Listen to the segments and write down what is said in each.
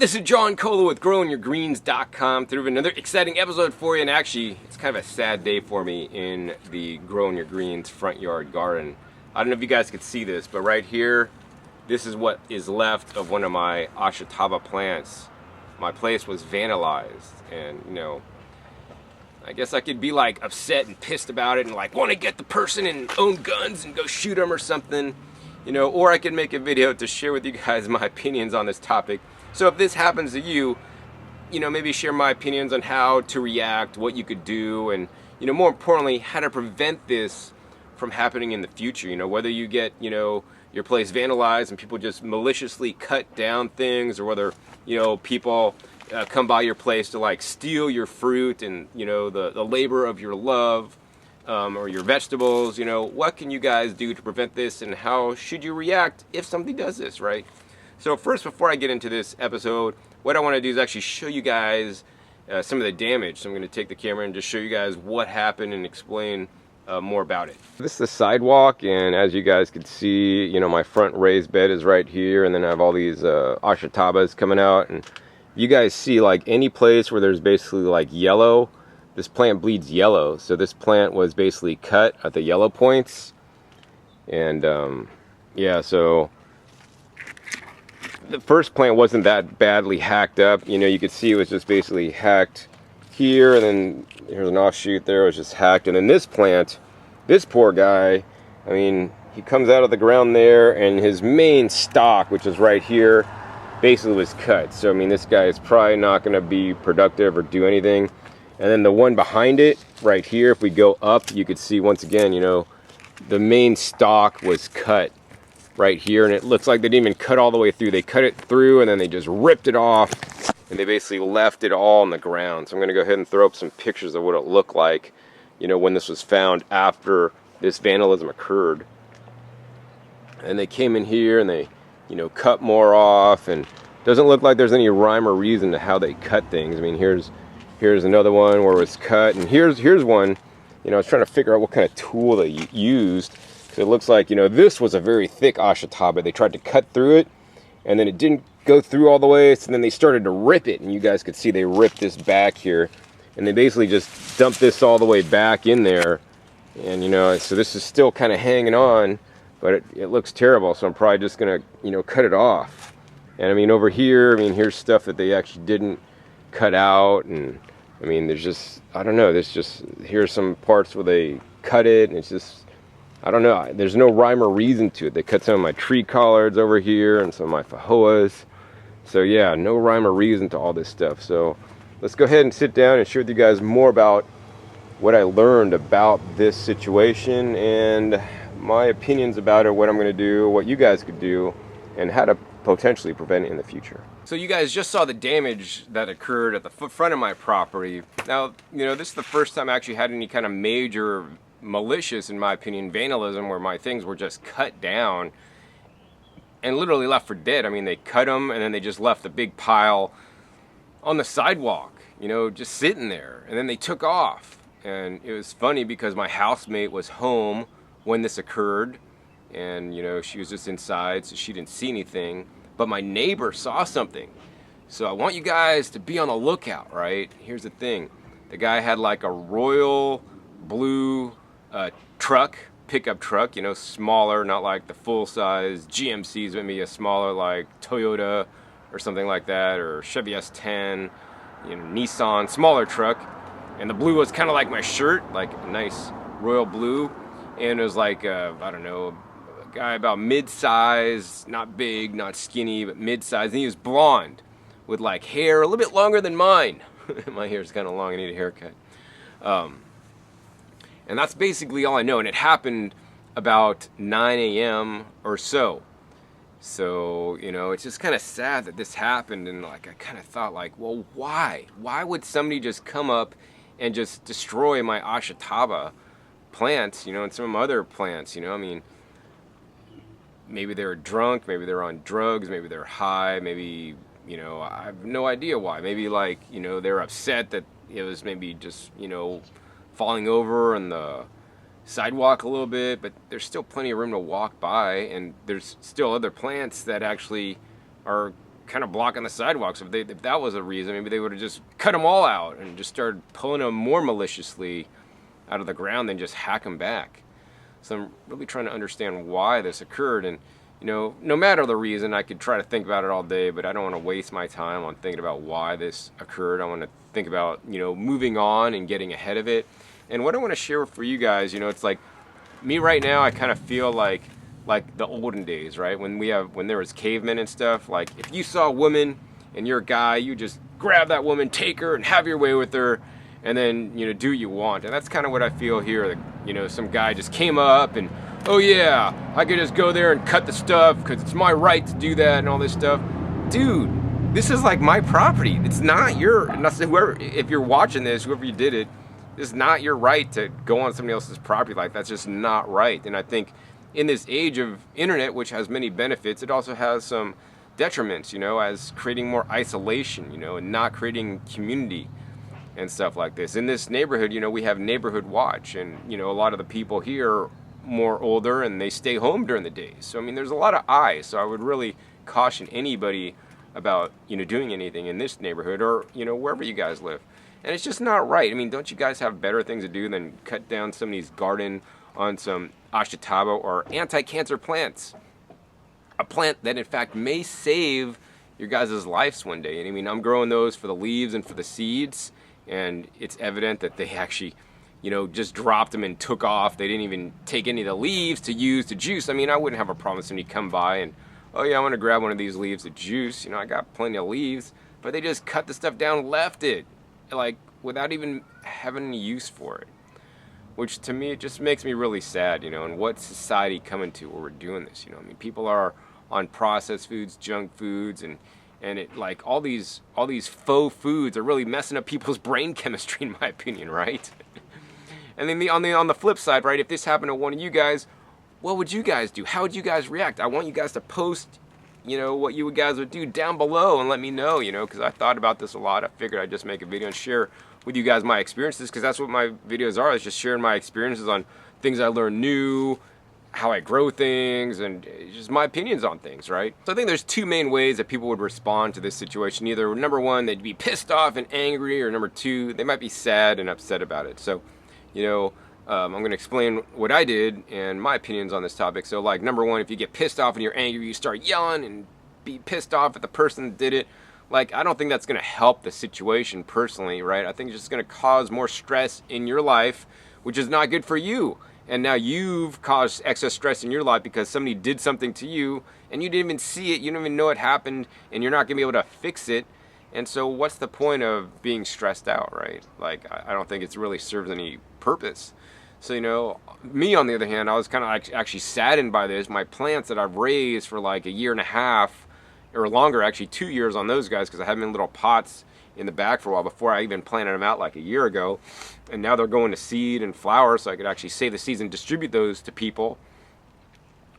this is John Cola with GrowingYourGreens.com through another exciting episode for you. And actually, it's kind of a sad day for me in the Growing Your Greens front yard garden. I don't know if you guys could see this, but right here, this is what is left of one of my Ashataba plants. My place was vandalized, and you know, I guess I could be like upset and pissed about it and like want to get the person and own guns and go shoot them or something, you know, or I could make a video to share with you guys my opinions on this topic. So if this happens to you, you know, maybe share my opinions on how to react, what you could do, and, you know, more importantly, how to prevent this from happening in the future. You know, whether you get, you know, your place vandalized and people just maliciously cut down things, or whether, you know, people come by your place to like steal your fruit and, you know, the labor of your love, or your vegetables. You know, what can you guys do to prevent this, and how should you react if somebody does this, right? So first, before I get into this episode, what I want to do is actually show you guys some of the damage. So I'm going to take the camera and just show you guys what happened and explain more about it. This is the sidewalk, and as you guys can see, you know, my front raised bed is right here, and then I have all these Ashatabas coming out. And you guys see, like, any place where there's basically like yellow, this plant bleeds yellow. So this plant was basically cut at the yellow points. And yeah, so the first plant wasn't that badly hacked up. You know, you could see it was just basically hacked here, and then here's an offshoot there, it was just hacked. And then this plant, this poor guy, I mean, he comes out of the ground there, and his main stalk, which is right here, basically was cut. So I mean, this guy is probably not going to be productive or do anything. And then the one behind it, right here, if we go up, you could see once again, you know, the main stalk was cut right here, and it looks like they didn't even cut all the way through. They cut it through, and then they just ripped it off, and they basically left it all on the ground. So I'm going to go ahead and throw up some pictures of what it looked like, you know, when this was found after this vandalism occurred. And they came in here and they, you know, cut more off, and it doesn't look like there's any rhyme or reason to how they cut things. I mean, here's another one where it was cut, and here's one, you know, I was trying to figure out what kind of tool they used. It looks like, you know, this was a very thick Ashataba. They tried to cut through it, and then it didn't go through all the way, so then they started to rip it, and you guys could see they ripped this back here, and they basically just dumped this all the way back in there. And, you know, so this is still kind of hanging on, but it looks terrible, so I'm probably just going to, you know, cut it off. And, I mean, over here, I mean, here's stuff that they actually didn't cut out, and, I mean, there's just, I don't know, here's some parts where they cut it, and it's just, I don't know, there's no rhyme or reason to it. They cut some of my tree collards over here and some of my fajoas. So yeah, no rhyme or reason to all this stuff. So let's go ahead and sit down and share with you guys more about what I learned about this situation and my opinions about it, what I'm going to do, what you guys could do, and how to potentially prevent it in the future. So you guys just saw the damage that occurred at the front of my property. Now, you know, this is the first time I actually had any kind of major malicious, in my opinion, vandalism where my things were just cut down and literally left for dead. I mean, they cut them and then they just left a big pile on the sidewalk, you know, just sitting there, and then they took off. And it was funny because my housemate was home when this occurred, and, you know, she was just inside, so she didn't see anything, but my neighbor saw something. So I want you guys to be on the lookout, right? Here's the thing. The guy had like a royal blue truck, pickup truck, you know, smaller, not like the full-size GMCs, maybe a smaller like Toyota or something like that, or Chevy S10, you know, Nissan, smaller truck. And the blue was kind of like my shirt, like a nice royal blue. And it was like, I don't know, a guy about mid-size, not big, not skinny, but mid-size. And he was blonde with like hair a little bit longer than mine. My hair's kind of long, I need a haircut. And that's basically all I know. And it happened about 9 a.m. or so. So, you know, it's just kind of sad that this happened. And like, I kind of thought like, well, why? Why would somebody just come up and just destroy my Ashataba plants, you know, and some of my other plants, you know? I mean, maybe they were drunk, maybe they're on drugs, maybe they're high, maybe, you know, I have no idea why. Maybe like, you know, they're upset that it was maybe just, you know, falling over on the sidewalk a little bit, but there's still plenty of room to walk by, and there's still other plants that actually are kind of blocking the sidewalks. If that was a reason, maybe they would have just cut them all out and just started pulling them more maliciously out of the ground than just hack them back. So I'm really trying to understand why this occurred. And, you know, no matter the reason, I could try to think about it all day, but I don't want to waste my time on thinking about why this occurred. I want to think about, you know, moving on and getting ahead of it. And what I want to share for you guys, you know, it's like me right now, I kind of feel like the olden days, right? When there was cavemen and stuff. Like if you saw a woman and you're a guy, you just grab that woman, take her, and have your way with her, and then, you know, do what you want. And that's kind of what I feel here. That, you know, some guy just came up and, oh yeah, I could just go there and cut the stuff because it's my right to do that and all this stuff. Dude, this is like my property. It's not whoever, if you're watching this, whoever you did it, it's not your right to go on somebody else's property like that. That's just not right. And I think in this age of internet, which has many benefits, it also has some detriments, you know, as creating more isolation, you know, and not creating community and stuff like this. In this neighborhood, you know, we have neighborhood watch, and, you know, a lot of the people here are more older and they stay home during the day. So, I mean, there's a lot of eyes. So I would really caution anybody about, you know, doing anything in this neighborhood or, you know, wherever you guys live. And it's just not right. I mean, don't you guys have better things to do than cut down somebody's garden on some Ashitaba or anti-cancer plants? A plant that in fact may save your guys' lives one day. And I mean, I'm growing those for the leaves and for the seeds, and it's evident that they actually, you know, just dropped them and took off. They didn't even take any of the leaves to use to juice. I mean, I wouldn't have a problem if somebody come by and, oh yeah, I want to grab one of these leaves to juice. You know, I got plenty of leaves, but they just cut the stuff down, left it, like without even having any use for it. Which to me, it just makes me really sad, you know, and what society coming to where we're doing this, you know. I mean, people are on processed foods, junk foods, and it, like, all these faux foods are really messing up people's brain chemistry, in my opinion, right? And then on the flip side, right, if this happened to one of you guys, what would you guys do? How would you guys react? I want you guys to post, you know, what you guys would do down below and let me know, you know, because I thought about this a lot. I figured I'd just make a video and share with you guys my experiences, because that's what my videos are. It's just sharing my experiences on things I learned new, how I grow things, and just my opinions on things, right? So I think there's two main ways that people would respond to this situation. Either number one, they'd be pissed off and angry, or number two, they might be sad and upset about it. So, you know, I'm going to explain what I did and my opinions on this topic. So, like, number one, if you get pissed off and you're angry, you start yelling and be pissed off at the person that did it. Like, I don't think that's going to help the situation personally, right? I think it's just going to cause more stress in your life, which is not good for you. And now you've caused excess stress in your life because somebody did something to you and you didn't even see it, you didn't even know it happened, and you're not going to be able to fix it. And so what's the point of being stressed out, right? Like, I don't think it really serves any purpose. So, you know, me on the other hand, I was kind of actually saddened by this. My plants that I've raised for like a year and a half, or longer, actually 2 years on those guys, because I had them in little pots in the back for a while before I even planted them out like a year ago. And now they're going to seed and flower, so I could actually save the seeds and distribute those to people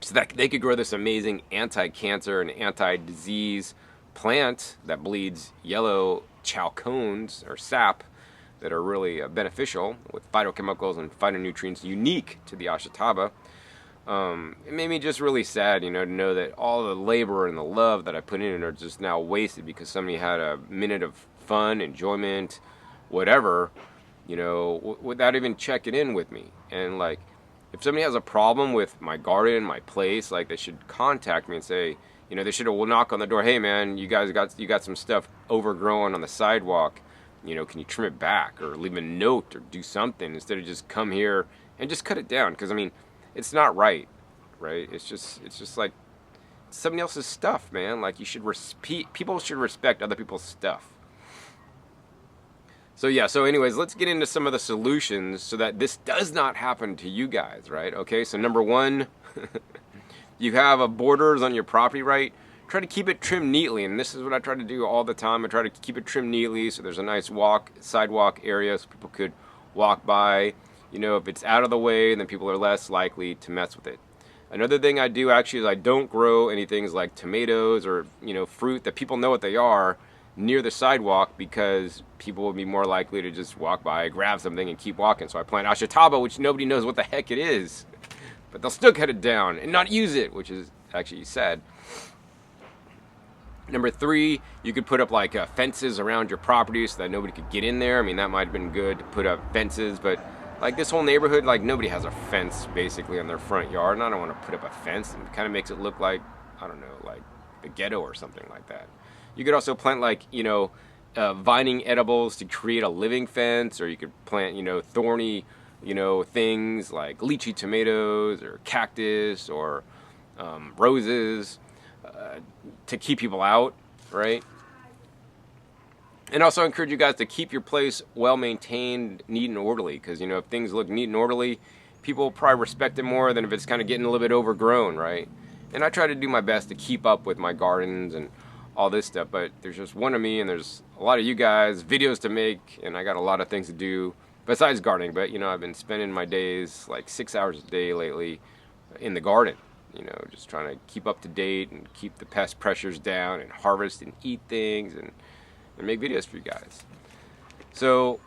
so that they could grow this amazing anti-cancer and anti-disease plant that bleeds yellow chalcones or sap that are really beneficial with phytochemicals and phytonutrients unique to the Ashitaba. It made me just really sad, you know, to know that all the labor and the love that I put in are just now wasted because somebody had a minute of fun, enjoyment, whatever, you know, without even checking in with me. And like, if somebody has a problem with my garden, my place, like, they should contact me and say, you know, they should have knock on the door. Hey man, you got some stuff overgrown on the sidewalk. You know, can you trim it back or leave a note or do something instead of just come here and just cut it down? Because I mean, it's not right? It's just like somebody else's stuff, man. Like, you should people should respect other people's stuff. So yeah, so anyways, let's get into some of the solutions so that this does not happen to you guys, right? Okay, so number one, you have a borders on your property, right? Try to keep it trimmed neatly, and this is what I try to do all the time. I try to keep it trimmed neatly so there's a nice sidewalk area so people could walk by. You know, if it's out of the way, then people are less likely to mess with it. Another thing I do actually is I don't grow any things like tomatoes or, you know, fruit that people know what they are near the sidewalk, because people will be more likely to just walk by, grab something, and keep walking. So I plant Ashitaba, which nobody knows what the heck it is, but they'll still cut it down and not use it, which is actually sad. Number 3, you could put up like fences around your property so that nobody could get in there. I mean, that might have been good to put up fences, but like this whole neighborhood, like nobody has a fence basically on their front yard, and I don't want to put up a fence. It kind of makes it look like, I don't know, like the ghetto or something like that. You could also plant like, vining edibles to create a living fence, or you could plant, thorny, things like lychee tomatoes or cactus or roses to keep people out, right? And also encourage you guys to keep your place well maintained, neat and orderly, because if things look neat and orderly, people will probably respect it more than if it's kind of getting a little bit overgrown, right? And I try to do my best to keep up with my gardens and all this stuff, but there's just one of me and there's a lot of you guys, videos to make, and I got a lot of things to do besides gardening. But I've been spending my days like 6 hours a day lately in the garden, just trying to keep up to date and keep the pest pressures down and harvest and eat things and make videos for you guys. So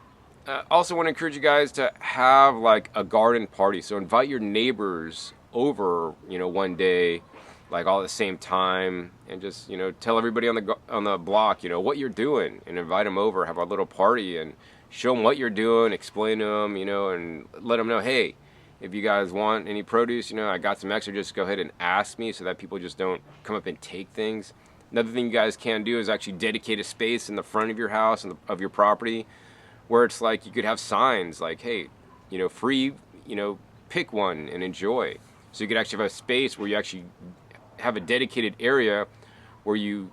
also want to encourage you guys to have like a garden party. So invite your neighbors over, one day, like all at the same time, and just tell everybody on the block what you're doing, and invite them over, have a little party, and show them what you're doing, explain to them, and let them know, hey, if you guys want any produce, I got some extra, just go ahead and ask me, so that people just don't come up and take things. Another thing you guys can do is actually dedicate a space in the front of your house and of your property where it's like you could have signs like, hey, free, pick one and enjoy. So you could actually have a space where you actually have a dedicated area where you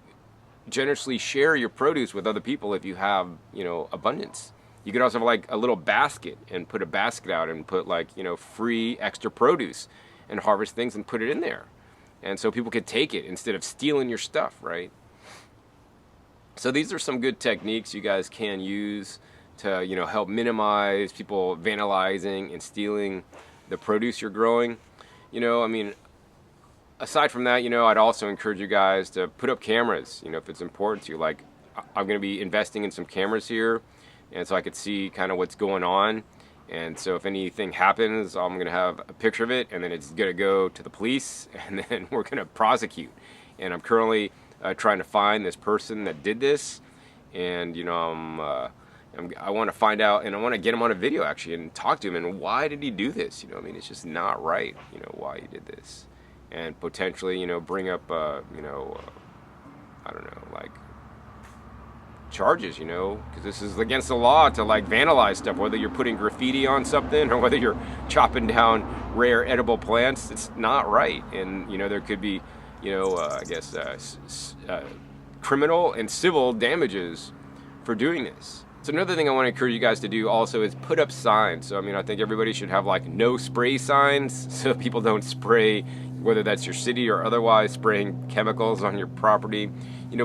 generously share your produce with other people if you have, abundance. You could also have like a little basket and put a basket out and put like, free extra produce and harvest things and put it in there. And so people could take it instead of stealing your stuff, right? So these are some good techniques you guys can use to, help minimize people vandalizing and stealing the produce you're growing. Aside from that, I'd also encourage you guys to put up cameras, if it's important to you. Like, I'm going to be investing in some cameras here, and so I could see kind of what's going on. And so if anything happens, I'm going to have a picture of it, and then it's going to go to the police, and then we're going to prosecute. And I'm currently trying to find this person that did this, and I want to find out, and I want to get him on a video actually, and talk to him. And why did he do this? It's just not right. Why he did this, and potentially, bring up, I don't know, like charges, because this is against the law to like vandalize stuff, whether you're putting graffiti on something or whether you're chopping down rare edible plants. It's not right. And there could be criminal and civil damages for doing this. So another thing I want to encourage you guys to do also is put up signs. So I think everybody should have like no spray signs, so people don't spray, whether that's your city or otherwise, spraying chemicals on your property.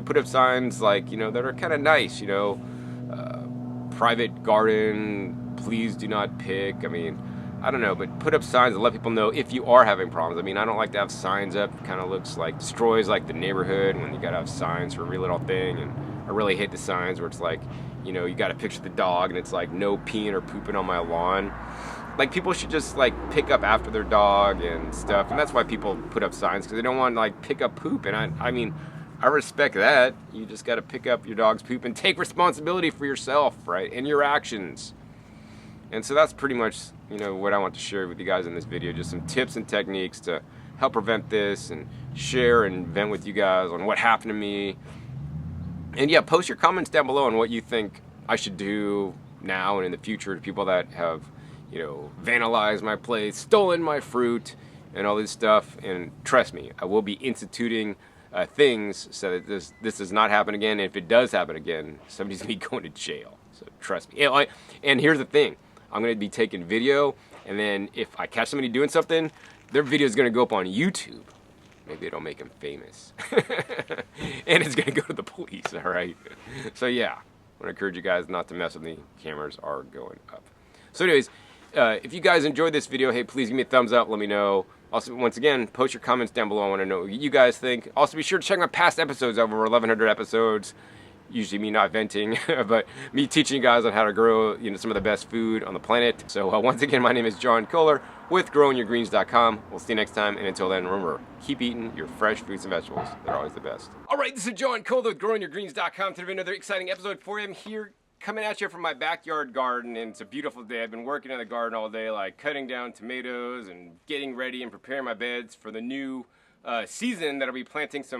Put up signs like, that are kind of nice, private garden, please do not pick. I don't know, but put up signs and let people know if you are having problems. I don't like to have signs up. It kind of looks like, destroys like the neighborhood when you got to have signs for every little thing. And I really hate the signs where it's like, you got to picture the dog and it's like no peeing or pooping on my lawn. Like, people should just like pick up after their dog and stuff. And that's why people put up signs, because they don't want to like pick up poop. And I respect that. You just got to pick up your dog's poop and take responsibility for yourself, right? And your actions. And so that's pretty much, what I want to share with you guys in this video. Just some tips and techniques to help prevent this, and share and vent with you guys on what happened to me. And yeah, post your comments down below on what you think I should do now and in the future to people that have, vandalized my place, stolen my fruit, and all this stuff. And trust me, I will be instituting things so that this does not happen again. And if it does happen again, somebody's going to be going to jail. So trust me. And here's the thing. I'm going to be taking video, and then if I catch somebody doing something, their video is going to go up on YouTube. Maybe it'll make them famous. And it's going to go to the police, all right? So yeah, I want to encourage you guys not to mess with me. Cameras are going up. So anyways, if you guys enjoyed this video, hey, please give me a thumbs up. Let me know. Also, once again, post your comments down below. I want to know what you guys think. Also, be sure to check my past episodes, over 1,100 episodes. usually me not venting, but me teaching you guys on how to grow, you know, some of the best food on the planet. So once again, my name is John Kohler with growingyourgreens.com. We'll see you next time, and until then, remember, keep eating your fresh fruits and vegetables. They're always the best. All right, this is John Kohler with growingyourgreens.com. Today, another exciting episode for you. I'm here coming at you from my backyard garden, and it's a beautiful day. I've been working in the garden all day, like cutting down tomatoes and getting ready and preparing my beds for the new season that I'll be planting some